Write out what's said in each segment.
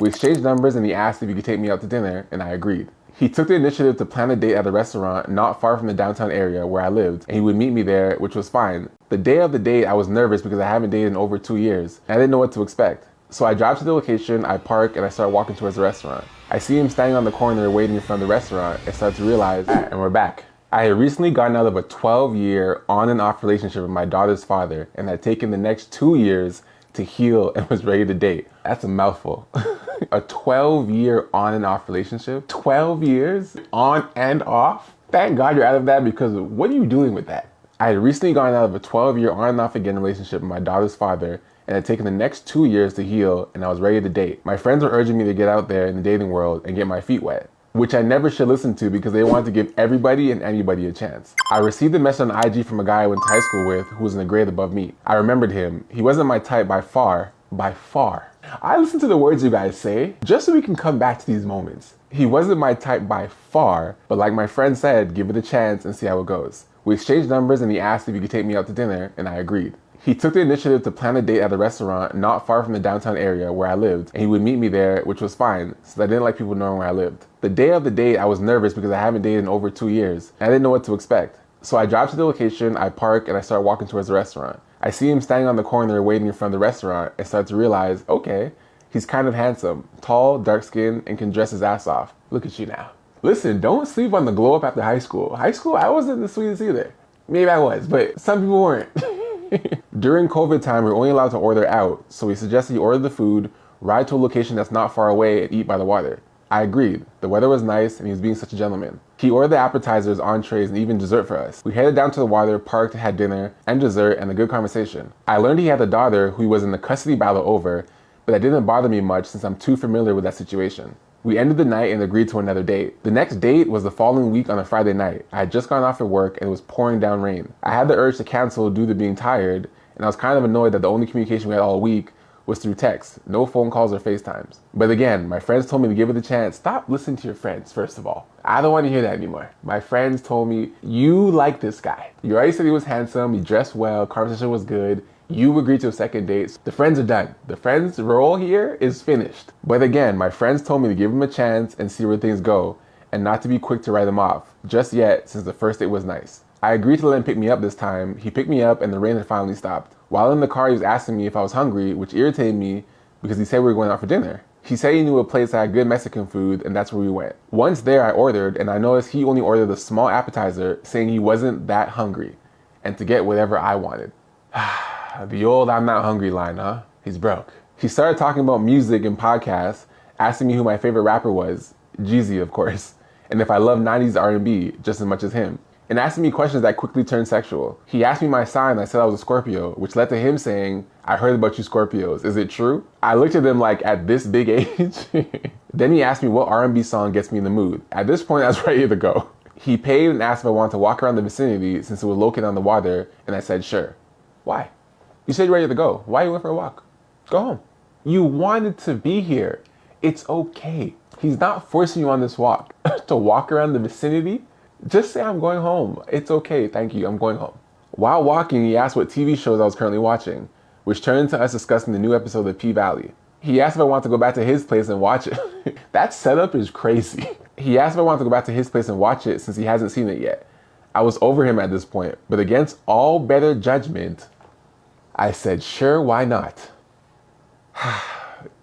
We exchanged numbers and he asked if he could take me out to dinner, and I agreed. He took the initiative to plan a date at a restaurant not far from the downtown area where I lived, and he would meet me there, which was fine. The day of the date, I was nervous because I haven't dated in over 2 years, and I didn't know what to expect. So I drive to the location, I park, and I start walking towards the restaurant. I see him standing on the corner waiting in front of the restaurant and start to realize, and we're back. I had recently gotten out of a 12-year on and off relationship with my daughter's father and had taken the next 2 years to heal and was ready to date. That's a mouthful. A 12-year on and off relationship? 12 years on and off? Thank God you're out of that, because what are you doing with that? I had recently gotten out of a 12-year on and off again relationship with my daughter's father and had taken the next 2 years to heal, and I was ready to date. My friends were urging me to get out there in the dating world and get my feet wet, which I never should listen to because they wanted to give everybody and anybody a chance. I received a message on IG from a guy I went to high school with who was in a grade above me. I remembered him. He wasn't my type by far. By far. I listen to the words you guys say just so we can come back to these moments. He wasn't my type by far, but like my friend said, give it a chance and see how it goes. We exchanged numbers and he asked if he could take me out to dinner, and I agreed. He took the initiative to plan a date at a restaurant not far from the downtown area where I lived, and he would meet me there, which was fine, since I didn't like people knowing where I lived. The day of the date, I was nervous because I haven't dated in over 2 years, and I didn't know what to expect. So I drive to the location, I park, and I start walking towards the restaurant. I see him standing on the corner waiting in front of the restaurant and start to realize, okay, he's kind of handsome, tall, dark-skinned, and can dress his ass off. Look at you now. Listen, don't sleep on the glow up after high school. High school, I wasn't the sweetest either. Maybe I was, but some people weren't. During COVID time, we were only allowed to order out, so he suggested he order the food, ride to a location that's not far away, and eat by the water. I agreed. The weather was nice, and he was being such a gentleman. He ordered the appetizers, entrees, and even dessert for us. We headed down to the water, parked, had dinner, and dessert, and a good conversation. I learned he had a daughter who he was in the custody battle over, but that didn't bother me much since I'm too familiar with that situation. We ended the night and agreed to another date. The next date was the following week on a Friday night. I had just gone off at work and it was pouring down rain. I had the urge to cancel due to being tired, and I was kind of annoyed that the only communication we had all week was through text, no phone calls or FaceTimes. But again, my friends told me to give it a chance. Stop listening to your friends, first of all. I don't want to hear that anymore. My friends told me, you like this guy. You already said he was handsome, he dressed well, conversation was good. You agreed to a second date. The friends are done. The friends role here is finished. But again, my friends told me to give him a chance and see where things go, and not to be quick to write him off, just yet, since the first date was nice. I agreed to let him pick me up this time. He picked me up and the rain had finally stopped. While in the car, he was asking me if I was hungry, which irritated me because he said we were going out for dinner. He said he knew a place that had good Mexican food, and that's where we went. Once there, I ordered, and I noticed he only ordered a small appetizer, saying he wasn't that hungry, and to get whatever I wanted. The old I'm not hungry line, huh? He's broke. He started talking about music and podcasts, asking me who my favorite rapper was, Jeezy of course, and if I love 90s R&B just as much as him, and asking me questions that quickly turned sexual. He asked me my sign, I said I was a Scorpio, which led to him saying, I heard about you Scorpios, is it true? I looked at him like, at this big age? Then he asked me what R&B song gets me in the mood. At this point, I was ready to go. He paid and asked if I wanted to walk around the vicinity since it was located on the water, and I said sure. Why? You said you're ready to go. Why you went for a walk? Go home. You wanted to be here. It's okay. He's not forcing you on this walk to walk around the vicinity. Just say I'm going home. It's okay. Thank you. I'm going home. While walking, he asked what TV shows I was currently watching, which turned into us discussing the new episode of P-Valley. He asked if I wanted to go back to his place and watch it. That setup is crazy. He asked if I wanted to go back to his place and watch it since he hasn't seen it yet. I was over him at this point, but against all better judgment, I said, sure, why not?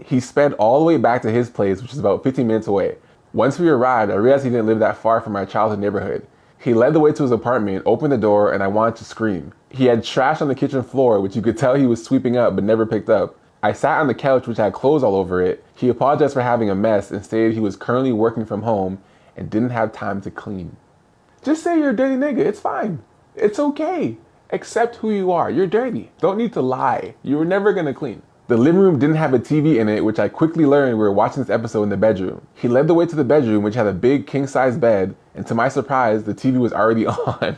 He sped all the way back to his place, which is about 15 minutes away. Once we arrived, I realized he didn't live that far from my childhood neighborhood. He led the way to his apartment, opened the door, and I wanted to scream. He had trash on the kitchen floor, which you could tell he was sweeping up but never picked up. I sat on the couch, which had clothes all over it. He apologized for having a mess and stated he was currently working from home and didn't have time to clean. Just say you're a dirty nigga, it's fine. It's okay. Accept who you are. You're dirty. Don't need to lie. You were never gonna clean. The living room didn't have a TV in it, which I quickly learned we were watching this episode in the bedroom. He led the way to the bedroom, which had a big king-size bed, and to my surprise, the TV was already on.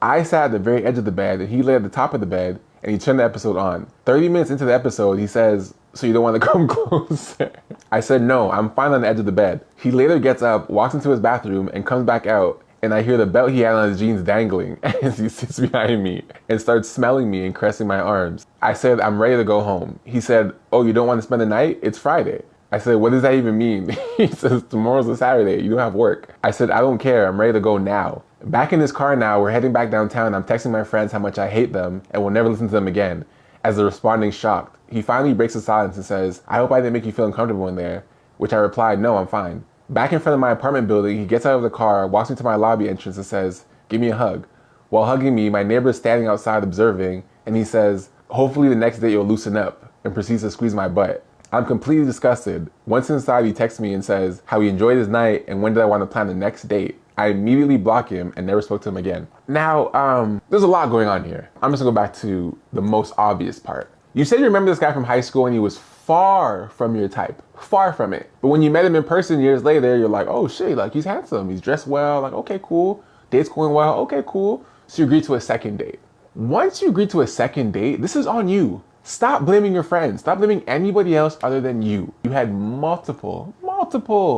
I sat at the very edge of the bed, and he lay at the top of the bed, and he turned the episode on. 30 minutes into the episode, he says, so you don't want to come closer? I said, no, I'm fine on the edge of the bed. He later gets up, walks into his bathroom, and comes back out, and I hear the belt he had on his jeans dangling as he sits behind me and starts smelling me and caressing my arms. I said, I'm ready to go home. He said, oh, you don't want to spend the night? It's Friday. I said, what does that even mean? He says, tomorrow's a Saturday. You don't have work. I said, I don't care. I'm ready to go now. Back in his car now, we're heading back downtown. I'm texting my friends how much I hate them and will never listen to them again. As they're responding shocked, he finally breaks the silence and says, I hope I didn't make you feel uncomfortable in there. Which I replied, no, I'm fine. Back in front of my apartment building, he gets out of the car, walks me to my lobby entrance and says, give me a hug. While hugging me, my neighbor is standing outside observing, and he says, hopefully the next day you'll loosen up, and proceeds to squeeze my butt. I'm completely disgusted. Once inside, he texts me and says how he enjoyed his night and when did I want to plan the next date. I immediately block him and never spoke to him again. Now, there's a lot going on here. I'm just gonna go back to the most obvious part. You said you remember this guy from high school and he was far from your type. Far from it. But when you met him in person years later, you're like, oh shit, like he's handsome, he's dressed well, like okay, cool. Date's going well, okay, cool. So you agree to a second date. Once you agree to a second date, this is on you. Stop blaming your friends. Stop blaming anybody else other than you. You had multiple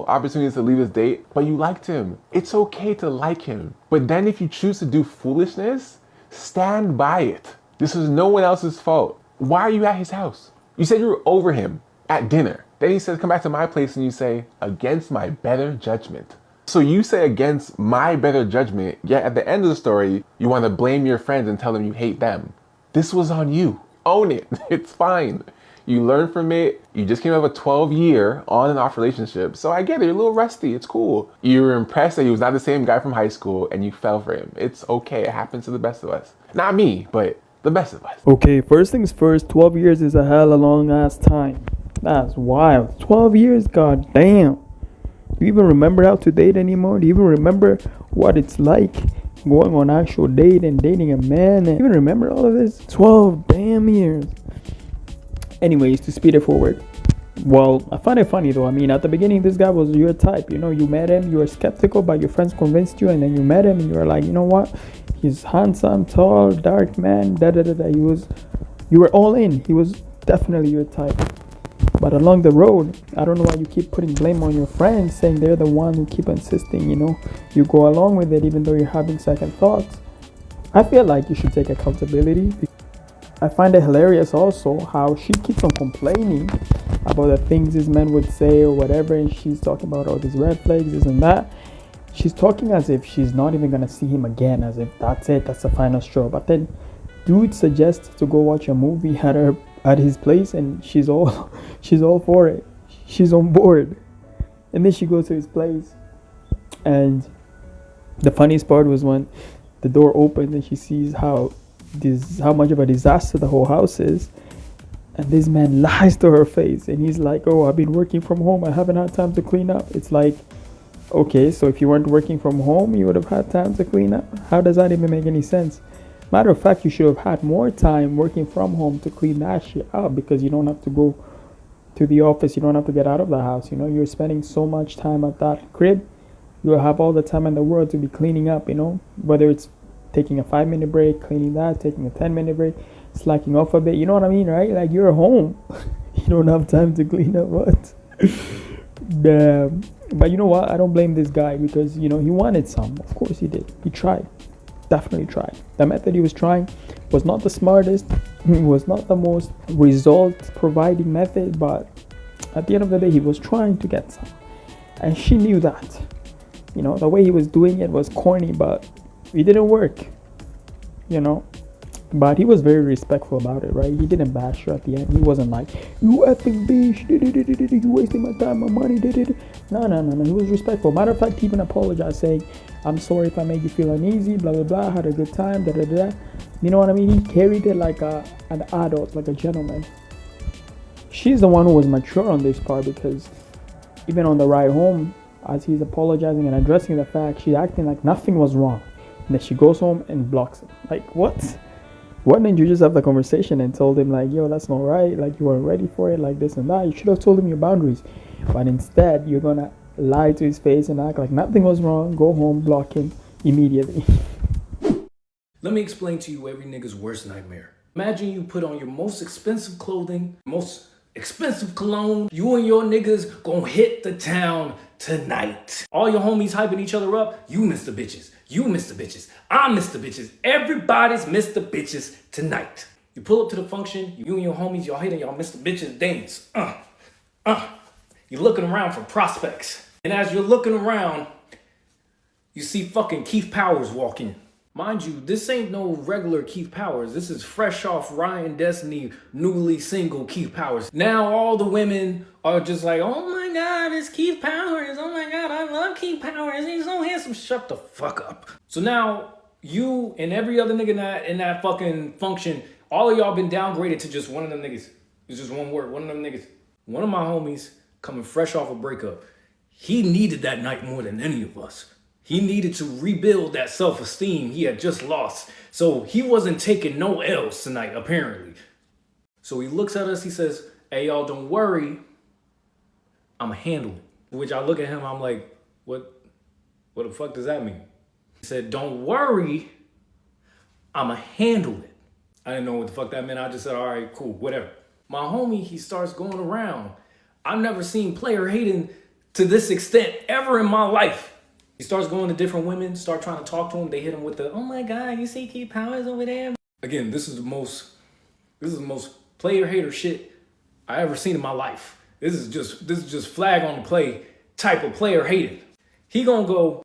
opportunities to leave this date, but you liked him. It's okay to like him. But then if you choose to do foolishness, stand by it. This was no one else's fault. Why are you at his house? You said you were over him at dinner. Then he says, come back to my place, and you say, against my better judgment. So you say against my better judgment, yet at the end of the story, you want to blame your friends and tell them you hate them. This was on you. Own it. It's fine. You learn from it. You just came out of a 12-year on and off relationship. So I get it. You're a little rusty. It's cool. You were impressed that he was not the same guy from high school and you fell for him. It's okay. It happens to the best of us. Not me, but the best of us. Okay, first things first, 12 years is a hell of a long ass time. That's wild. 12 years, god damn. Do you even remember how to date anymore? Do you even remember what it's like going on actual date and dating a man? And even remember all of this? 12 damn years. Anyways, to speed it forward. Well, I find it funny though. I mean, at the beginning, this guy was your type. You know, you met him, you were skeptical, but your friends convinced you, and then you met him and you were like, you know what? He's handsome, tall, dark man, you were all in. He was definitely your type. But along the road, I don't know why you keep putting blame on your friends, saying they're the one who keep insisting, you go along with it even though you're having second thoughts. I feel like you should take accountability. I find it hilarious also how she keeps on complaining about the things this man would say or whatever, and she's talking about all these red flags, this and that. She's talking as if she's not even gonna see him again, as if that's it, that's the final straw. But then dude suggests to go watch a movie at his place, and she's all for it. She's on board. And then she goes to his place, and the funniest part was when the door opens and she sees how much of a disaster the whole house is, and this man lies to her face, and he's like, oh, I've been working from home, I haven't had time to clean up. It's like, okay, so if you weren't working from home, you would have had time to clean up? How does that even make any sense? Matter of fact, you should have had more time working from home to clean that shit up, because you don't have to go to the office, you don't have to get out of the house. You're spending so much time at that crib, you'll have all the time in the world to be cleaning up, whether it's taking a 5-minute break, cleaning that, taking a 10-minute break, slacking off a bit, you know what I mean, right? Like, you're home, you don't have time to clean up. What? But you know what, I don't blame this guy, because he wanted some. Of course he did. He tried, definitely tried. The method he was trying was not the smartest, was not the most result providing method, but at the end of the day he was trying to get some, and she knew that. The way he was doing it was corny, but it didn't work, but he was very respectful about it, right? He didn't bash her at the end. He wasn't like, you effing bitch, you wasting my time, my money, No, he was respectful. Matter of fact, he even apologized, saying, I'm sorry if I made you feel uneasy, blah, blah, blah, had a good time, You know what I mean? He carried it like an adult, like a gentleman. She's the one who was mature on this part, because even on the ride home, as he's apologizing and addressing the fact, she's acting like nothing was wrong. And then she goes home and blocks him. Like, what? Why didn't you just have the conversation and told him, like, yo, that's not right, like, you weren't ready for it, like this and that? You should have told him your boundaries. But instead, you're gonna lie to his face and act like nothing was wrong, go home, block him immediately. Let me explain to you every nigga's worst nightmare. Imagine you put on your most expensive clothing, most expensive cologne. You and your niggas gonna hit the town tonight. All your homies hyping each other up. You miss the bitches. You miss the bitches. I miss the bitches. Everybody's missed the bitches tonight. You pull up to the function. You and your homies, y'all hit and y'all miss the bitches dance. You're looking around for prospects. And as you're looking around, you see fucking Keith Powers walk in. Mind you, this ain't no regular Keith Powers. This is fresh off Ryan Destiny, newly single Keith Powers. Now all the women are just like, oh my God, it's Keith Powers. Oh my God, I love Keith Powers. He's so handsome. Shut the fuck up. So now you and every other nigga in that fucking function, all of y'all been downgraded to just one of them niggas. It's just one word, one of them niggas. One of my homies coming fresh off a breakup. He needed that night more than any of us. He needed to rebuild that self-esteem he had just lost. So he wasn't taking no L's tonight, apparently. So he looks at us, he says, hey, y'all, don't worry. I'ma handle it. Which I look at him, I'm like, what the fuck does that mean? He said, don't worry. I'ma handle it. I didn't know what the fuck that meant. I just said, all right, cool, whatever. My homie, he starts going around. I've never seen player hating to this extent ever in my life. He starts going to different women, start trying to talk to them. They hit him with the, oh my God, you see Keith Powers over there? Again, this is the most player hater shit I ever seen in my life. This is just flag on the play type of player hating. He gonna go,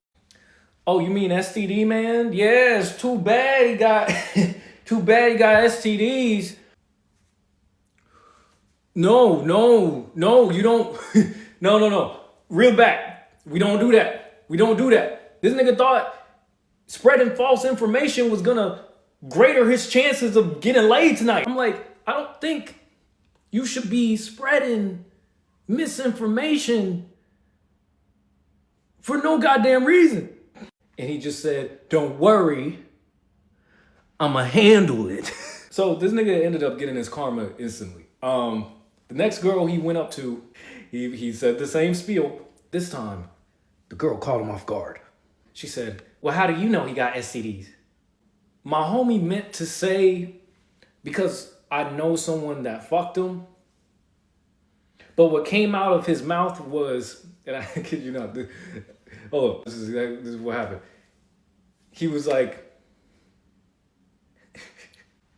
oh, you mean STD, man? Yeah, it's too bad he got STDs. No, you don't. No. Reel back. We don't do that. This nigga thought spreading false information was gonna greater his chances of getting laid tonight. I'm like, I don't think you should be spreading misinformation for no goddamn reason. And he just said, don't worry, I'ma handle it. So this nigga ended up getting his karma instantly. The next girl he went up to, he said the same spiel. This time, the girl caught him off guard. She said, well, how do you know he got STDs? My homie meant to say, because I know someone that fucked him. But what came out of his mouth was, and I kid you not, this is what happened. He was like,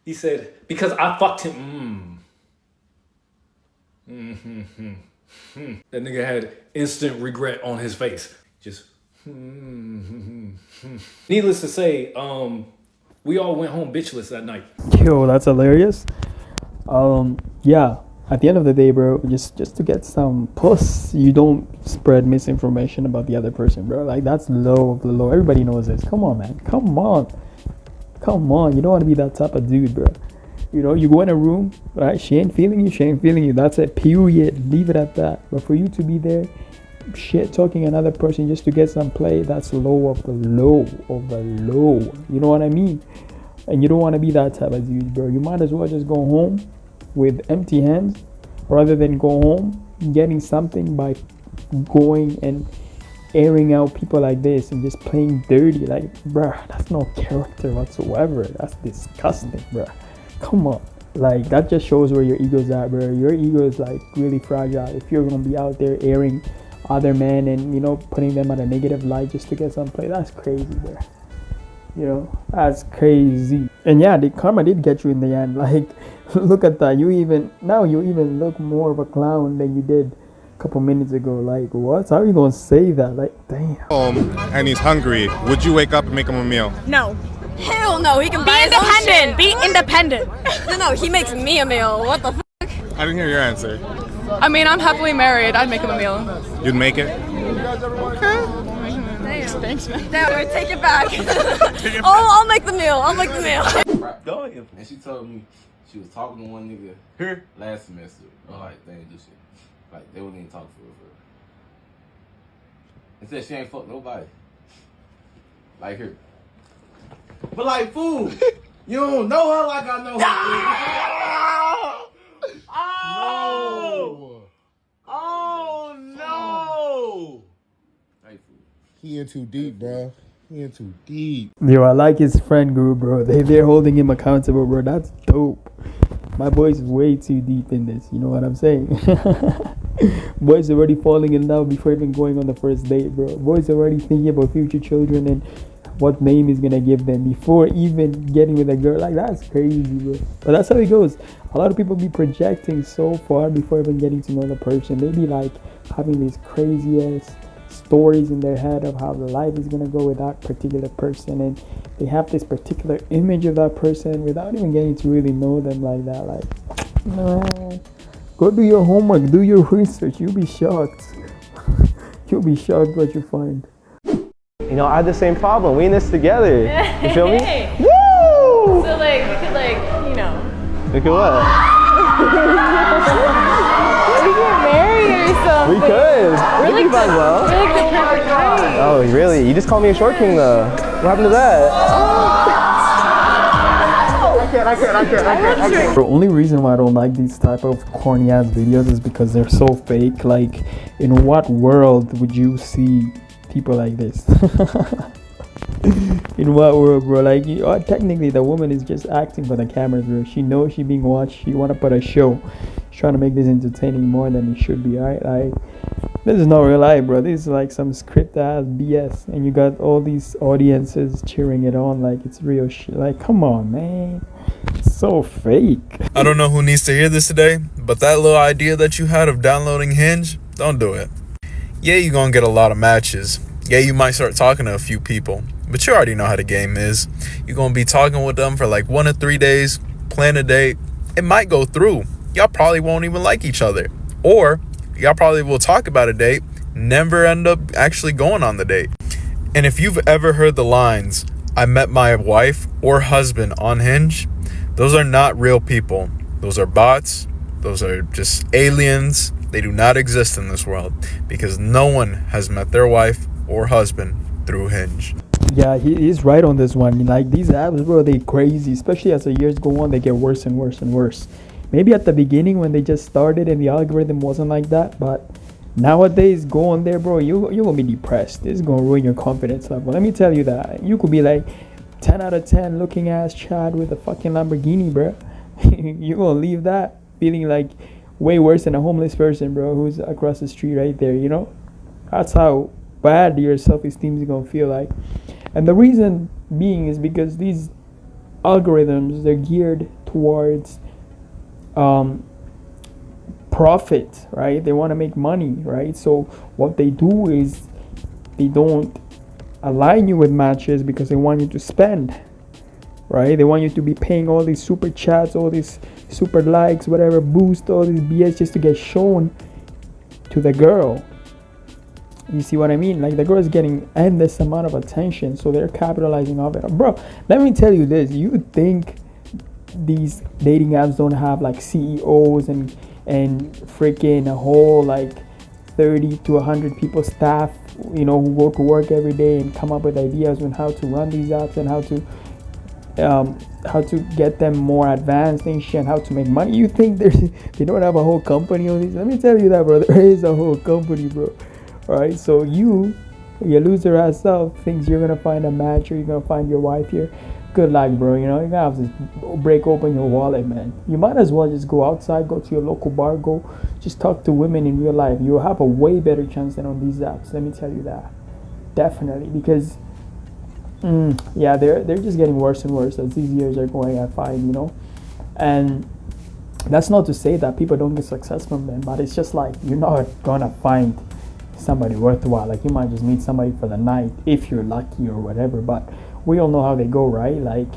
he said, because I fucked him. That nigga had instant regret on his face. Just, Needless to say, we all went home bitchless that night. Yo, that's hilarious. Yeah. At the end of the day, bro, just to get some puss, you don't spread misinformation about the other person, bro. Like, that's low of the low. Everybody knows this. Come on, man. Come on. You don't want to be that type of dude, bro. You know, you go in a room, right? She ain't feeling you. That's it, period. Leave it at that. But for you to be there, shit talking another person just to get some play, that's low of the low of the low. You know what I mean? And you don't want to be that type of dude, bro. You might as well just go home with empty hands rather than go home getting something by going and airing out people like this and just playing dirty. Like, bruh, that's no character whatsoever. That's disgusting, bruh. Come on. Like, that just shows where your ego's at, bro. Your ego is like really fragile. If you're gonna be out there airing other men and, you know, putting them at a negative light just to get some play, that's crazy, bro. You know, that's crazy. And yeah, the karma did get you in the end. Like, look at that. You even look more of a clown than you did a couple minutes ago. Like, what? How are you gonna say that? Like, damn. And he's hungry. Would you wake up and make him a meal? No. Hell no. He can buy his own shit. Be independent. No, he makes me a meal. What the fuck? I didn't hear your answer. I mean, I'm happily married. I'd make him a meal. You'd make it? Okay. Thanks, man. Damn, take it back. I'll make the meal. And she told me she was talking to one nigga here last semester. I'm like, they didn't do shit. Like, they wouldn't even talk for real. And said she ain't fucked nobody. Like her. But like, fool, you don't know her like I know her. Oh no! Hey, fool. He in too deep, bro. He in too deep. Yo, I like his friend group, bro. They're holding him accountable, bro. That's dope. My boy's way too deep in this. You know what I'm saying? Boys already falling in love before even going on the first date, bro. Boys already thinking about future children and what name he's gonna give them before even getting with a girl. Like, that's crazy, bro. But that's how it goes. A lot of people be projecting so far before even getting to know the person. They be like having these crazy ass stories in their head of how the life is gonna go with that particular person, and they have this particular image of that person without even getting to really know them like that. Like, man, go do your homework, do your research. You'll be shocked. You'll be shocked what you find. You know, I have the same problem. We in this together. You feel me? Woo! So like we could like, you know, We could what? we get married or something. We could. We're We like could as well. We're like the perfect height. Oh, really? You just called me a short king though. What happened to that? I can't. The only reason why I don't like these type of corny ass videos is because they're so fake. Like, in what world would you see people like this? In what world, bro? Like, technically the woman is just acting for the cameras, bro. She knows she's being watched. She want to put a show. She's trying to make this entertaining more than it should be, alright? Like, this is not real life, bro. This is like some script ass BS, and you got all these audiences cheering it on like it's real shit. Like, come on, man. It's so fake. I don't know who needs to hear this today, but that little idea that you had of downloading Hinge, don't do it. Yeah, you're gonna get a lot of matches. Yeah, you might start talking to a few people, but you already know how the game is. You're gonna be talking with them for like 1 to 3 days, plan a date. It might go through. Y'all probably won't even like each other. Or y'all probably will talk about a date, never end up actually going on the date. And if you've ever heard the lines, I met my wife or husband on Hinge, those are not real people. Those are bots. Those are just aliens. They do not exist in this world because no one has met their wife or husband through Hinge. Yeah, he's right on this one. Like, these apps, bro, they crazy. Especially as the years go on, they get worse and worse and worse. Maybe at the beginning when they just started and the algorithm wasn't like that, but nowadays, go on there, bro, you're gonna be depressed. This is gonna ruin your confidence level. Let me tell you that. You could be like 10 out of 10 looking ass Chad with a fucking Lamborghini, bro. You're gonna leave that feeling like way worse than a homeless person, bro, who's across the street right there, you know? That's how bad your self-esteem is gonna feel like. And the reason being is because these algorithms, they're geared towards profit, right? They want to make money, right? So what they do is they don't align you with matches because they want you to spend, right? They want you to be paying all these super chats, all these super likes, whatever, boost, all this BS just to get shown to the girl. You see what I mean? Like, the girl is getting endless amount of attention, so they're capitalizing off it. Bro, let me tell you this. You think these dating apps don't have like CEOs and freaking a whole like 30 to 100 people staff, you know, who go to work every day and come up with ideas on how to run these apps and how to get them more advanced and shit, and how to make money? You think they don't have a whole company on these? Let me tell you that, bro. There is a whole company, bro. All right, so you loser ass self thinks you're gonna find a match or you're gonna find your wife here. Good luck, bro. You know, you're gonna have to break open your wallet, man. You might as well just go outside, go to your local bar, go just talk to women in real life. You'll have a way better chance than on these apps. Let me tell you that. Definitely, because yeah, they're just getting worse and worse as these years are going, I find, you know. And that's not to say that people don't get success from them, but it's just like, you're not gonna find somebody worthwhile. Like, you might just meet somebody for the night if you're lucky or whatever, but we all know how they go, right? Like,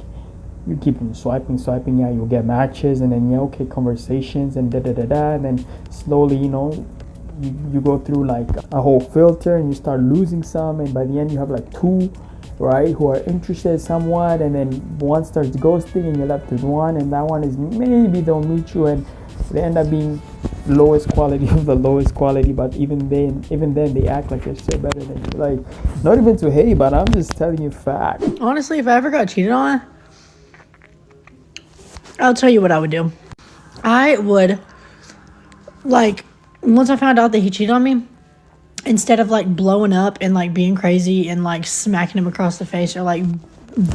you keep them swiping, yeah, you'll get matches, and then, yeah, okay, conversations, and and then slowly, you know, you go through like a whole filter, and you start losing some, and by the end you have like 2, right, who are interested somewhat, and then one starts ghosting, and you're left with 1, and that one is maybe they'll meet you, and they end up being lowest quality of the lowest quality, but even then they act like they're still better than you. Like, not even to hate, but I'm just telling you fact. Honestly, if I ever got cheated on, I'll tell you what I would do. I would, like, once I found out that he cheated on me, instead of like blowing up and like being crazy and like smacking him across the face or like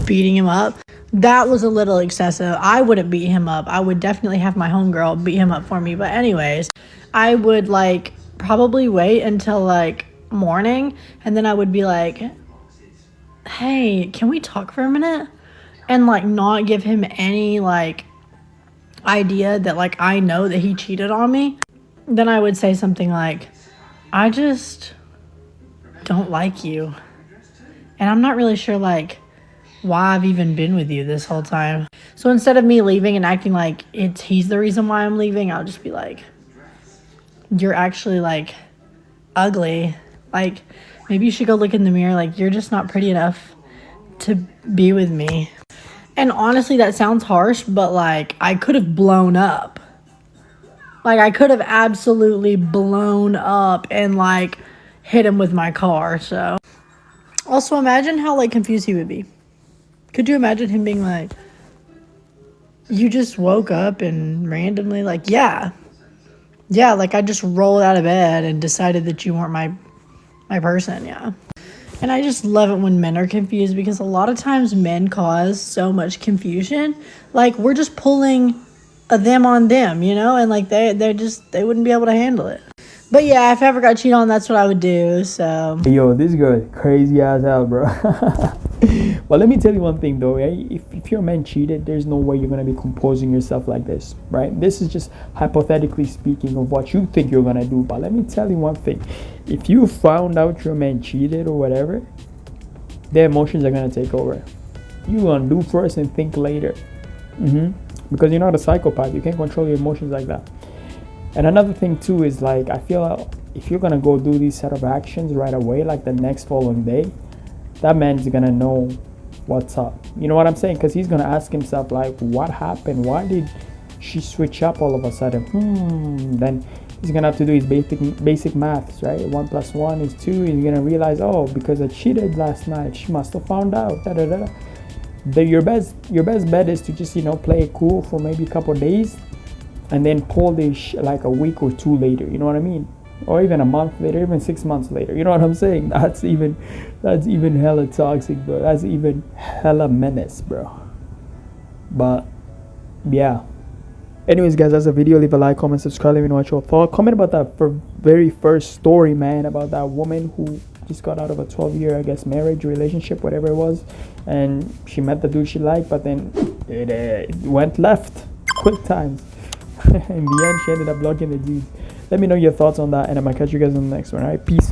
beating him up, that was a little excessive. I wouldn't beat him up. I would definitely have my homegirl beat him up for me. But anyways, I would like probably wait until like morning, and then I would be like, hey, can we talk for a minute? And like not give him any like idea that like I know that he cheated on me, then I would say something like, I just don't like you. And I'm not really sure like why I've even been with you this whole time. So instead of me leaving and acting like he's the reason why I'm leaving, I'll just be like, you're actually like ugly. Like maybe you should go look in the mirror. Like you're just not pretty enough to be with me. And honestly, that sounds harsh, but like I could have blown up. Like I could have absolutely blown up and like hit him with my car. So also imagine how like confused he would be. Could you imagine him being like, you just woke up and randomly like, yeah, like I just rolled out of bed and decided that you weren't my person, yeah. And I just love it when men are confused, because a lot of times men cause so much confusion. Like we're just pulling them on them, you know, and like they wouldn't be able to handle it. But yeah, if I ever got cheated on, that's what I would do. So Yo, this girl is crazy as hell, bro. Well, let me tell you one thing though, right? If your man cheated, there's no way you're gonna be composing yourself like this, right? This is just hypothetically speaking of what you think you're gonna do. But let me tell you one thing: if you found out your man cheated or whatever, their emotions are gonna take over. You gonna do first and think later, because you're not a psychopath. You can't control your emotions like that. And another thing too is like, I feel if you're gonna go do these set of actions right away, like the next following day, that man's gonna know what's up. You know what I'm saying? Because he's gonna ask himself like, what happened? Why did she switch up all of a sudden? Then he's gonna have to do his basic maths, right? 1 + 1 is 2. He's gonna realize, oh, because I cheated last night, she must have found out. Your best bet is to just play it cool for maybe a couple of days, and then pull this like a week or two later. You know what I mean? Or even a month later, even 6 months later. You know what I'm saying? That's even hella toxic, bro. That's even hella menace, bro. But yeah. Anyways, guys, that's the video. Leave a like, comment, subscribe. Let me know what your thought. Comment about that very first story, man, about that woman who just got out of a 12-year, I guess, marriage, relationship, whatever it was, and she met the dude she liked, but then it went left quick times. In the end, she ended up blocking the dude. Let me know your thoughts on that, and I might catch you guys on the next one. All right, peace.